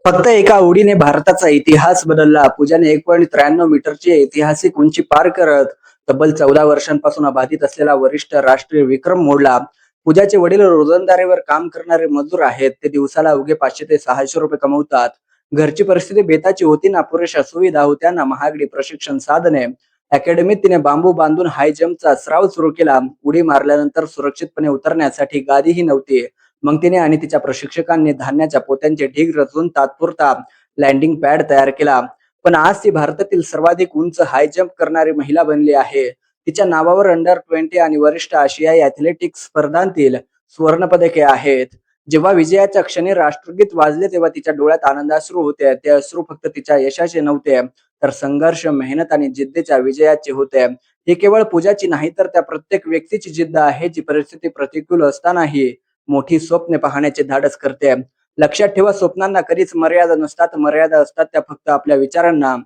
फक्त एका उडीने भारताचा इतिहास बदलला. पूजाने 1.93 मीटरची ऐतिहासिक उंची पार करत तब्बल 14 वर्षांपासून अबाधित असलेला वरिष्ठ राष्ट्रीय विक्रम मोडला. पूजाचे वडील रोजंदारीवर काम करणारे मजूर आहेत. ते दिवसाला अवघे 500 ते 600 रुपये कमवतात. घरची परिस्थिती बेताची होती ना पुरेशा सुविधा होत्या ना महागडी प्रशिक्षण साधने. अकॅडमीत तिने बांबू बांधून हाय जम्पचा सराव सुरू केला. उडी मारल्यानंतर सुरक्षितपणे उतरण्यासाठी गादीही नव्हती. मग तिने आणि तिच्या प्रशिक्षकांनी धान्याच्या पोत्यांचे ढीग रचून तात्पुरता लँडिंग पॅड तयार केला. पण आज ती भारतातील सर्वाधिक उंच हाय जम्प करणारी महिला बनली आहे. तिच्या नावावर अंडर 20 आणि वरिष्ठ आशियाई ॲथलेटिक्स स्पर्धांतील सुवर्णपदके आहेत. जेव्हा विजयाच्या क्षणी राष्ट्रगीत वाजले तेव्हा तिच्या डोळ्यात आनंदाश्रू होते. ते अश्रू फक्त तिच्या यशाचे नव्हते, तर संघर्ष, मेहनत आणि जिद्दीच्या विजयाचे होते. ही केवळ पूजाची नाही, तर त्या प्रत्येक व्यक्तीची जिद्द आहे, जी परिस्थिती प्रतिकूल असतानाही मोठी स्वप्ने पाहण्याचे धाडस करते. लक्षात ठेवा, स्वप्नांना कधीच मर्यादा नसतात. मर्यादा असतात त्या फक्त आपल्या विचारांना.